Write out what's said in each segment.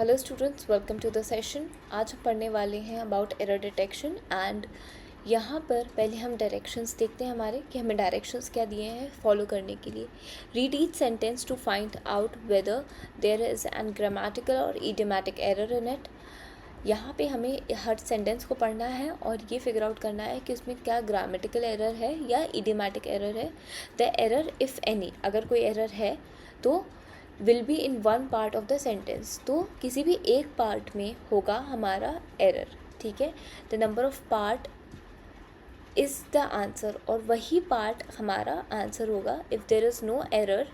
Hello students, welcome to the session. आज हम पढ़ने वाले हैं अबाउट एरर डिटेक्शन एंड यहाँ पर पहले हम डायरेक्शंस देखते हैं हमारे कि हमें डायरेक्शंस क्या दिए हैं फॉलो करने के लिए। Read each sentence to find out whether there is an grammatical or idiomatic error in it. यहाँ पे हमें हर सेंटेंस को पढ़ना है और ये फिगर आउट करना है कि उसमें क्या ग्रामेटिकल एरर है या इडियोमैटिक एरर है। द एरर इफ़ एनी, अगर कोई एरर है तो will be in one part of the sentence, तो किसी भी एक पार्ट में होगा हमारा एरर। ठीक है, the number of part is the answer, और वही पार्ट हमारा आंसर होगा। If there is no error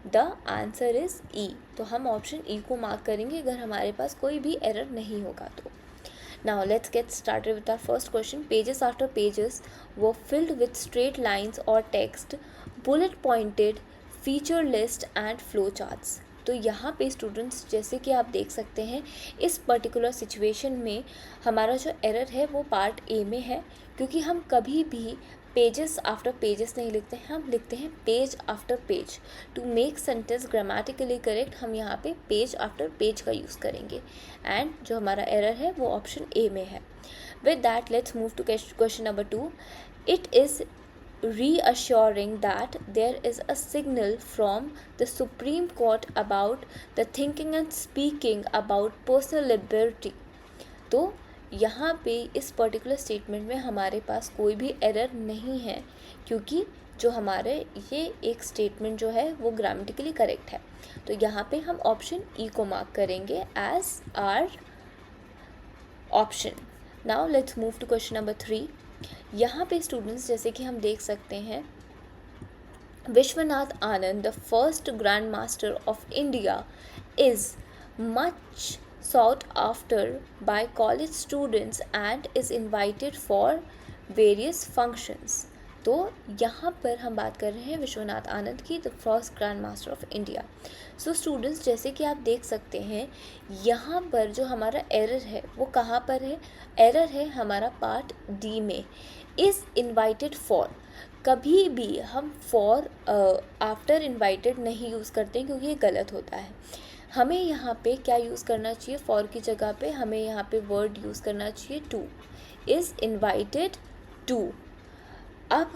the answer is E, तो हम ऑप्शन ई को मार्क करेंगे अगर हमारे पास कोई भी एरर नहीं होगा तो। Now let's get started with our first question. Pages after pages were filled with straight lines or text, bullet pointed, feature list and flow charts. तो यहाँ पे स्टूडेंट्स जैसे कि आप देख सकते हैं इस पर्टिकुलर सिचुएशन में हमारा जो एरर है वो पार्ट ए में है, क्योंकि हम कभी भी पेजेस आफ्टर पेजेस नहीं लिखते हैं, हम लिखते हैं page after page. To make sentence grammatically correct हम यहाँ पे पेज आफ्टर पेज का यूज़ करेंगे, एंड जो हमारा एरर है वो ऑप्शन ए में है। With that let's move to question number 2. इट इज़ reassuring that there is a signal from the Supreme Court about the thinking and speaking about personal liberty. तो यहाँ पे इस पर्टिकुलर स्टेटमेंट में हमारे पास कोई भी एरर नहीं है, क्योंकि जो हमारे ये एक स्टेटमेंट जो है वो ग्रामेटिकली करेक्ट है। तो यहाँ पे हम ऑप्शन ई को मार्क करेंगे as our option. Now let's move to question number 3. यहाँ पे स्टूडेंट्स जैसे कि हम देख सकते हैं, Vishwanath Anand the first grand master of India is much sought after by college students and is invited for various functions. तो यहाँ पर हम बात कर रहे हैं विश्वनाथ आनंद की, the first grand master of India. So students जैसे कि आप देख सकते हैं यहाँ पर जो हमारा एरर है वो कहाँ पर है। एरर है हमारा पार्ट डी में, इज़ इन्वाइटेड फॉर। कभी भी हम फॉर आफ्टर इन्वाइटेड नहीं यूज़ करते हैं, क्योंकि ये गलत होता है। हमें यहाँ पे क्या यूज़ करना चाहिए, फॉर की जगह पे हमें यहाँ पे वर्ड यूज़ करना चाहिए टू, इज़ इन्वाइटेड टू। अब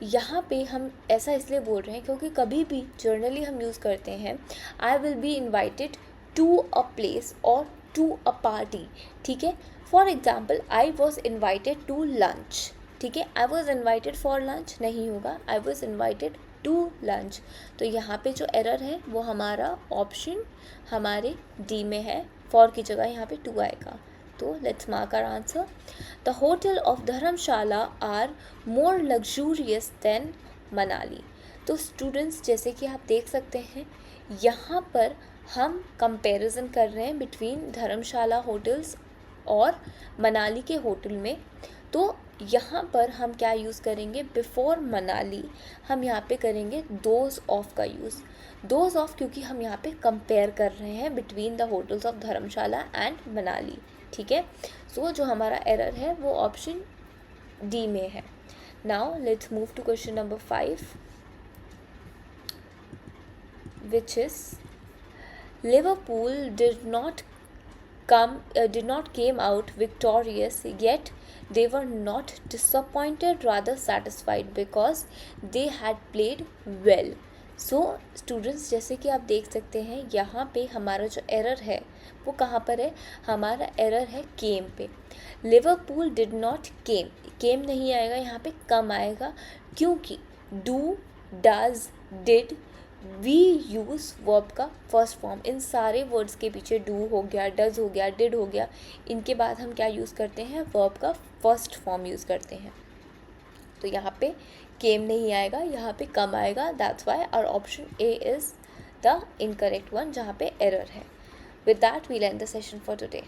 यहाँ पे हम ऐसा इसलिए बोल रहे हैं क्योंकि कभी भी जर्नली हम यूज़ करते हैं I will be invited to a place or to a party. ठीक है, for example I was invited to lunch. ठीक है, I was invited for lunch नहीं होगा, I was invited to lunch. तो यहाँ पे जो एरर है वो हमारा ऑप्शन हमारे डी में है, फॉर की जगह यहाँ पे टू आएगा। तो let's mark our answer. The hotel of Dharamshala are more luxurious than Manali. तो स्टूडेंट्स जैसे कि आप देख सकते हैं यहाँ पर हम कंपैरिजन कर रहे हैं बिटवीन धर्मशाला होटल्स और मनाली के होटल में। तो यहाँ पर हम क्या यूज़ करेंगे, बिफोर मनाली हम यहाँ पे करेंगे दोज ऑफ का यूज़। दोज ऑफ क्योंकि हम यहाँ पे कंपेयर कर रहे हैं between the hotels of Dharamshala and Manali. ठीक है, सो जो हमारा एरर है वो ऑप्शन डी में है। Now let's move to question number 5, which is Liverpool did not came out victorious, yet they were not disappointed, rather satisfied because they had played well. So students जैसे कि आप देख सकते हैं यहाँ पे हमारा जो एरर है वो कहाँ पर है, हमारा एरर है केम पे। लिवरपूल डिड नॉट केम नहीं आएगा, यहाँ पे कम आएगा, क्योंकि do, does, did we use verb का फर्स्ट फॉर्म। इन सारे वर्ड्स के पीछे डू हो गया, डज हो गया, डिड हो गया, इनके बाद हम क्या यूज़ करते हैं, वर्ब का फर्स्ट फॉर्म यूज़ करते हैं। तो यहाँ पे केम नहीं आएगा, यहाँ पे कम आएगा। That's why our option A is the incorrect one जहाँ पे एरर है। With that we'll end the session for today.